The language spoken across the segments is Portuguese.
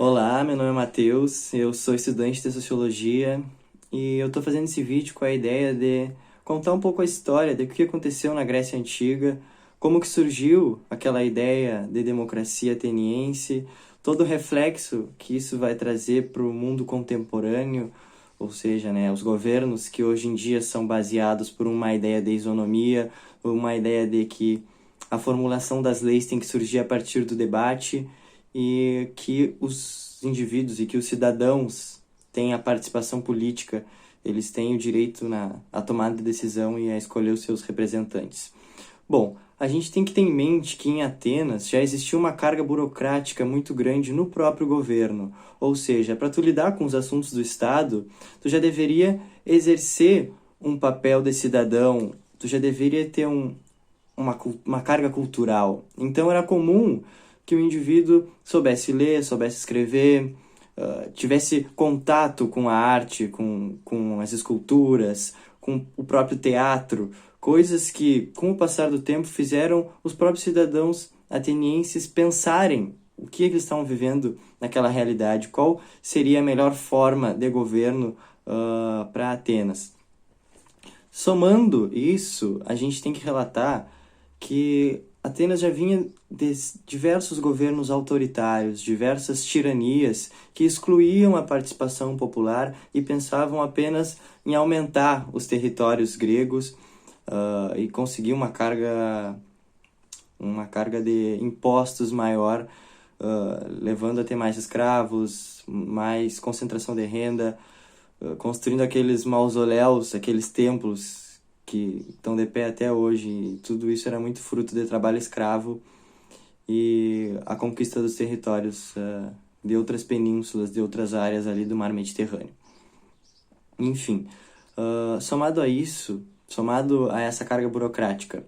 Olá, meu nome é Matheus, eu sou estudante de Sociologia e eu estou fazendo esse vídeo com a ideia de contar um pouco a história do que aconteceu na Grécia Antiga, como que surgiu aquela ideia de democracia ateniense, todo o reflexo que isso vai trazer para o mundo contemporâneo, ou seja, né, os governos que hoje em dia são baseados por uma ideia de isonomia, uma ideia de que a formulação das leis tem que surgir a partir do debate e que os indivíduos e que os cidadãos têm a participação política, eles têm o direito à tomada de decisão e a escolher os seus representantes. Bom, a gente tem que ter em mente que em Atenas já existia uma carga burocrática muito grande no próprio governo, ou seja, para tu lidar com os assuntos do Estado, tu já deveria exercer um papel de cidadão, tu já deveria ter uma carga cultural. Então era comum que o indivíduo soubesse ler, soubesse escrever, tivesse contato com a arte, com as esculturas, com o próprio teatro, coisas que, com o passar do tempo, fizeram os próprios cidadãos atenienses pensarem o que eles estavam vivendo naquela realidade, qual seria a melhor forma de governo para Atenas. Somando isso, a gente tem que relatar que Atenas já vinha de diversos governos autoritários, diversas tiranias que excluíam a participação popular e pensavam apenas em aumentar os territórios gregos e conseguir uma carga de impostos maior, levando a ter mais escravos, mais concentração de renda, construindo aqueles mausoléus, aqueles templos que estão de pé até hoje. E tudo isso era muito fruto de trabalho escravo e a conquista dos territórios de outras penínsulas, de outras áreas ali do mar Mediterrâneo. Enfim, somado a isso, somado a essa carga burocrática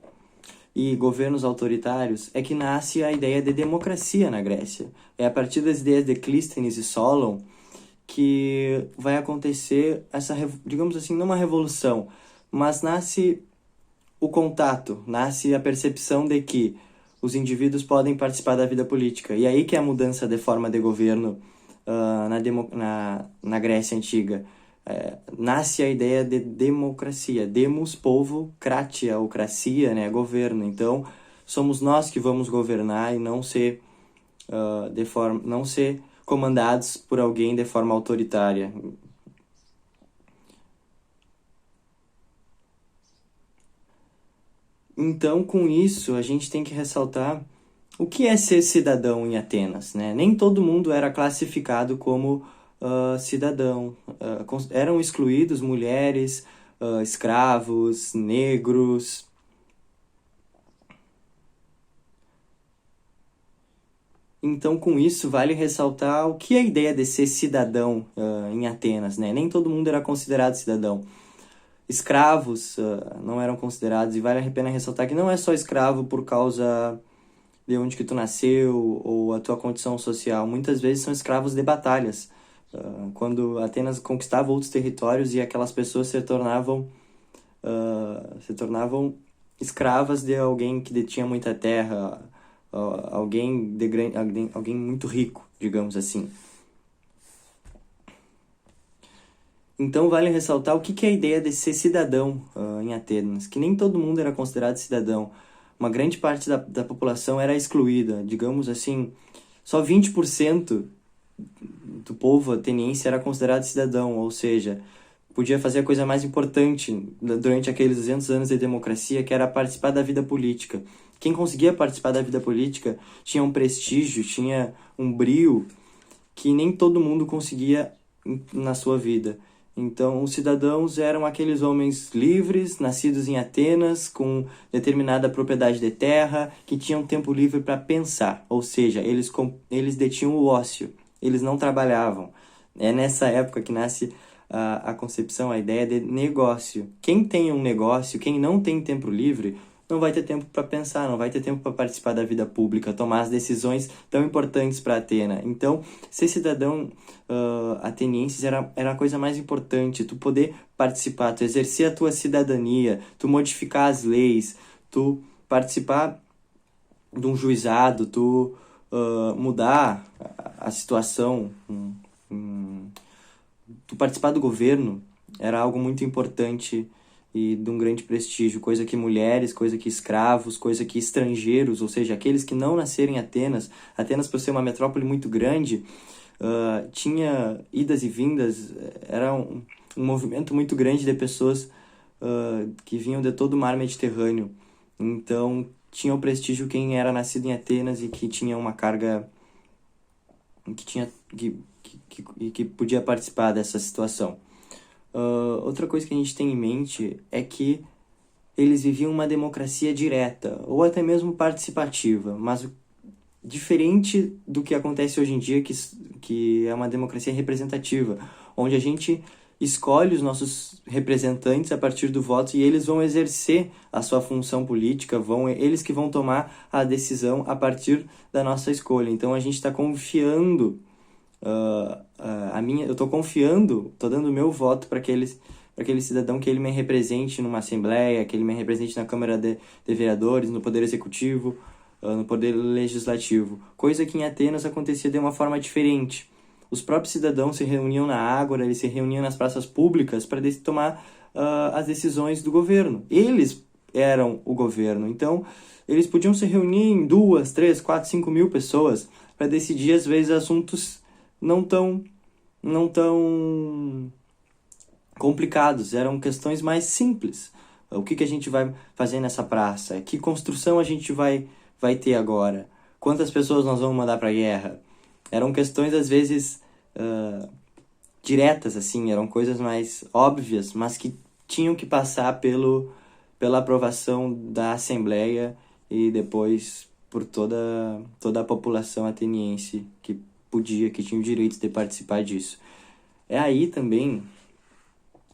e governos autoritários, é que nasce a ideia de democracia na Grécia. É a partir das ideias de Clístenes e Solon que vai acontecer essa, digamos assim, não uma revolução, mas nasce o contato, nasce a percepção de que os indivíduos podem participar da vida política. E aí que é a mudança de forma de governo na Grécia Antiga. Nasce a ideia de democracia. Demos, povo, kratia, ou cracia, né, governo. Então, somos nós que vamos governar e não ser comandados por alguém de forma autoritária. Então, com isso, a gente tem que ressaltar o que é ser cidadão em Atenas, né? Nem todo mundo era classificado como cidadão. Eram excluídos mulheres, escravos, negros. Então, com isso, vale ressaltar o que é a ideia de ser cidadão em Atenas, né? Nem todo mundo era considerado cidadão. Escravos não eram considerados, e vale a pena ressaltar que não é só escravo por causa de onde que tu nasceu ou a tua condição social. Muitas vezes são escravos de batalhas. Quando Atenas conquistava outros territórios e aquelas pessoas se tornavam escravas de alguém que detinha muita terra, alguém muito rico, digamos assim. Então vale ressaltar o que é a ideia de ser cidadão em Atenas, que nem todo mundo era considerado cidadão. Uma grande parte da população era excluída, digamos assim, só 20% do povo ateniense era considerado cidadão, ou seja, podia fazer a coisa mais importante durante aqueles 200 anos de democracia, que era participar da vida política. Quem conseguia participar da vida política tinha um prestígio, tinha um brio que nem todo mundo conseguia na sua vida. Então, os cidadãos eram aqueles homens livres, nascidos em Atenas, com determinada propriedade de terra, que tinham tempo livre para pensar, ou seja, eles detinham o ócio, eles não trabalhavam. É nessa época que nasce a concepção, a ideia de negócio. Quem tem um negócio, quem não tem tempo livre, não vai ter tempo para pensar, não vai ter tempo para participar da vida pública, tomar as decisões tão importantes para Atena. Então, ser cidadão ateniense era a coisa mais importante, tu poder participar, tu exercer a tua cidadania, tu modificar as leis, tu participar de um juizado, tu mudar a situação, tu participar do governo era algo muito importante e de um grande prestígio, coisa que mulheres, coisa que escravos, coisa que estrangeiros, ou seja, aqueles que não nasceram em Atenas, Atenas por ser uma metrópole muito grande, tinha idas e vindas, era um movimento muito grande de pessoas que vinham de todo o mar Mediterrâneo. Então, tinha o prestígio quem era nascido em Atenas e que tinha uma carga que tinha que podia participar dessa situação. Outra coisa que a gente tem em mente é que eles viviam uma democracia direta ou até mesmo participativa, mas diferente do que acontece hoje em dia, que é uma democracia representativa, onde a gente escolhe os nossos representantes a partir do voto e eles vão exercer a sua função política, eles que vão tomar a decisão a partir da nossa escolha. Então a gente está confiando eu estou confiando, estou dando o meu voto para aquele cidadão que ele me represente numa assembleia, que ele me represente na Câmara de Vereadores, no Poder Executivo, no Poder Legislativo. Coisa que em Atenas acontecia de uma forma diferente. Os próprios cidadãos se reuniam na Ágora, eles se reuniam nas praças públicas para tomar as decisões do governo. Eles eram o governo, então eles podiam se reunir em 2, 3, 4, 5 mil pessoas para decidir, às vezes, assuntos não tão complicados, eram questões mais simples. O que a gente vai fazer nessa praça? Que construção a gente vai ter agora? Quantas pessoas nós vamos mandar para a guerra? Eram questões, às vezes, diretas, assim, eram coisas mais óbvias, mas que tinham que passar pela aprovação da Assembleia e depois por toda a população ateniense que tinha o direito de participar disso. É aí também,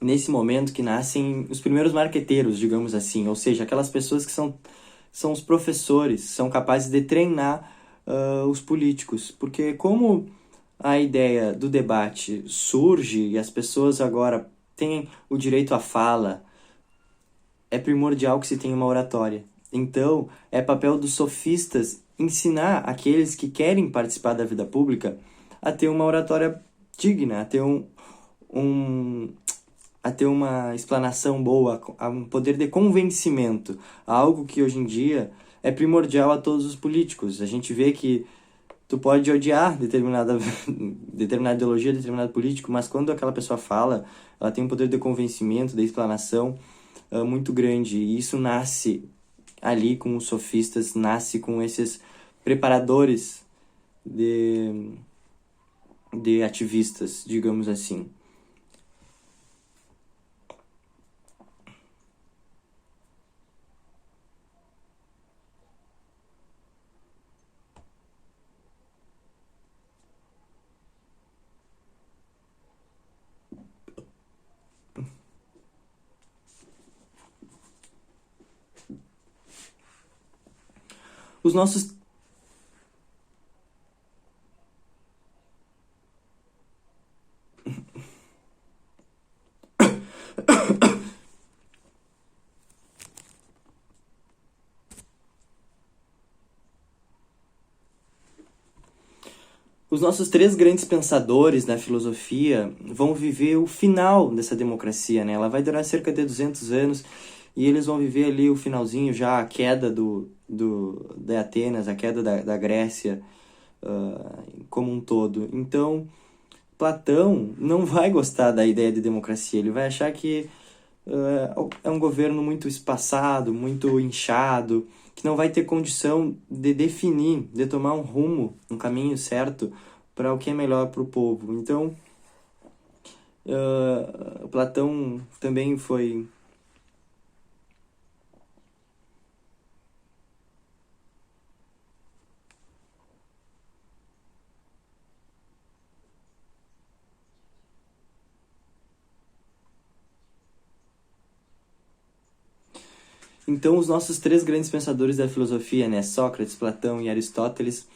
nesse momento, que nascem os primeiros marqueteiros, digamos assim, ou seja, aquelas pessoas que são os professores, são capazes de treinar os políticos. Porque como a ideia do debate surge e as pessoas agora têm o direito à fala, é primordial que se tenha uma oratória. Então, é papel dos sofistas ensinar aqueles que querem participar da vida pública a ter uma oratória digna, a ter uma explanação boa, a um poder de convencimento, algo que hoje em dia é primordial a todos os políticos. A gente vê que tu pode odiar determinada ideologia, determinado político, mas quando aquela pessoa fala, ela tem um poder de convencimento, de explanação muito grande, e isso nasce ali com os sofistas, nasce com esses preparadores de ativistas, digamos assim. Os nossos Os nossos três grandes pensadores na filosofia vão viver o final dessa democracia, né? Ela vai durar cerca de 200 anos e eles vão viver ali o finalzinho, já a queda de Atenas, a queda da Grécia como um todo. Então, Platão não vai gostar da ideia de democracia, ele vai achar que é um governo muito espaçado, muito inchado, que não vai ter condição de definir, de tomar um rumo, um caminho certo para o que é melhor para o povo. Então, Platão também foi... Então, os nossos três grandes pensadores da filosofia, né, Sócrates, Platão e Aristóteles,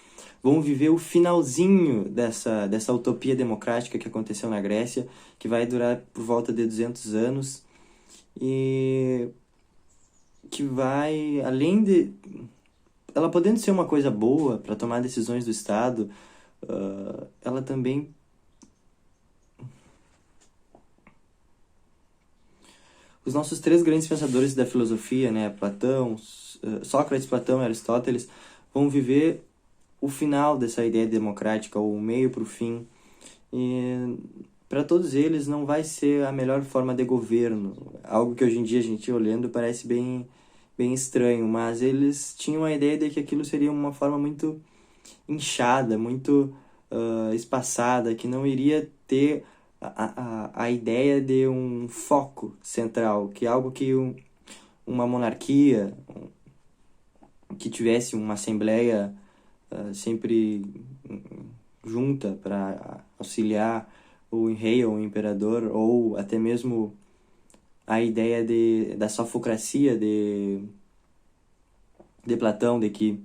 vão viver o finalzinho dessa utopia democrática que aconteceu na Grécia, que vai durar por volta de 200 anos, e que além de ela podendo ser uma coisa boa para tomar decisões do Estado, ela também... Os nossos três grandes pensadores da filosofia, né, Platão, Sócrates, Platão e Aristóteles, vão viver o final dessa ideia democrática, o meio para o fim. E para todos eles não vai ser a melhor forma de governo, algo que hoje em dia a gente olhando parece bem estranho, mas eles tinham a ideia de que aquilo seria uma forma muito inchada, muito espaçada, que não iria ter a ideia de um foco central, que é algo que uma monarquia, que tivesse uma assembleia sempre junta para auxiliar o rei ou o imperador, ou até mesmo a ideia da sofocracia de Platão, de que...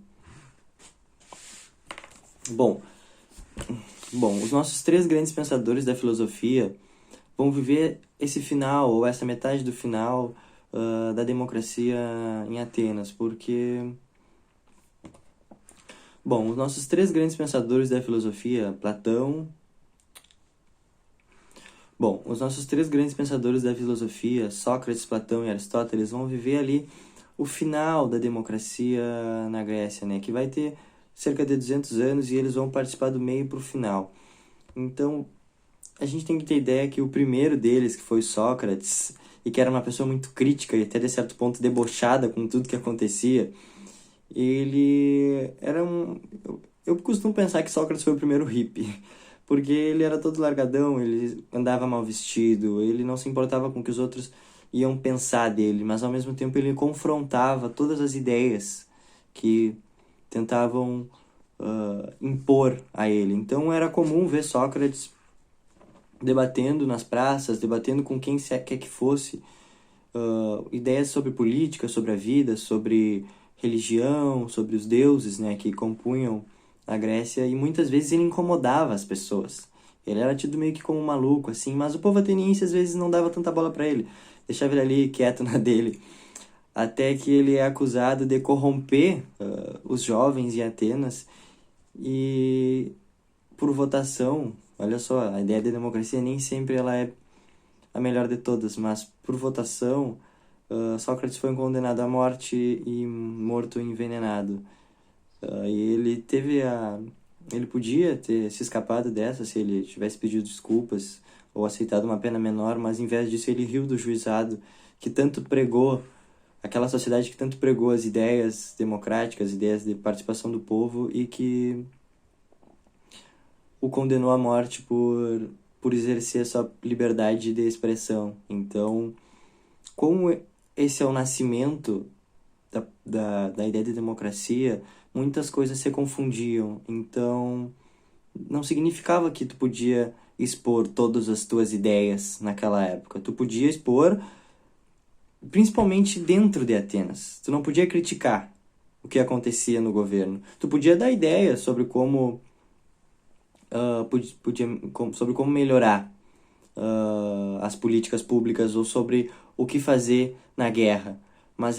Bom, os nossos três grandes pensadores da filosofia vão viver esse final, ou essa metade do final da democracia em Atenas, porque... Bom, os nossos três grandes pensadores da filosofia, Platão... Bom, os nossos três grandes pensadores da filosofia, Sócrates, Platão e Aristóteles, vão viver ali o final da democracia na Grécia, né? Que vai ter cerca de 200 anos e eles vão participar do meio para o final. Então, a gente tem que ter ideia que o primeiro deles, que foi Sócrates, e que era uma pessoa muito crítica e até de certo ponto debochada com tudo que acontecia, ele era um... Eu costumo pensar que Sócrates foi o primeiro hippie, porque ele era todo largadão, ele andava mal vestido, ele não se importava com o que os outros iam pensar dele, mas ao mesmo tempo ele confrontava todas as ideias que tentavam impor a ele. Então era comum ver Sócrates debatendo nas praças, debatendo com quem quer que fosse, ideias sobre política, sobre a vida, sobre religião, sobre os deuses, né, que compunham a Grécia, e muitas vezes ele incomodava as pessoas. Ele era tido meio que como um maluco, assim, mas o povo ateniense às vezes não dava tanta bola para ele, deixava ele ali quieto na dele, até que ele é acusado de corromper os jovens em Atenas, e por votação, olha só, a ideia de democracia nem sempre ela é a melhor de todas, mas por votação, Sócrates foi condenado à morte e morto envenenado. E ele podia ter se escapado dessa se ele tivesse pedido desculpas ou aceitado uma pena menor, mas em vez disso ele riu do juizado que tanto pregou, aquela sociedade que tanto pregou as ideias democráticas, ideias de participação do povo, e que o condenou à morte por exercer sua liberdade de expressão. Então, como esse é o nascimento da ideia de democracia, muitas coisas se confundiam. Então, não significava que tu podia expor todas as tuas ideias naquela época. Tu podia expor, principalmente dentro de Atenas. Tu não podia criticar o que acontecia no governo. Tu podia dar ideias sobre como sobre como melhorar as políticas públicas ou sobre o que fazer na guerra. Mas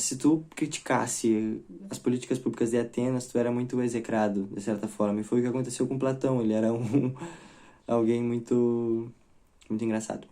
se tu criticasse as políticas públicas de Atenas, tu era muito execrado, de certa forma. E foi o que aconteceu com Platão. Ele era alguém muito engraçado.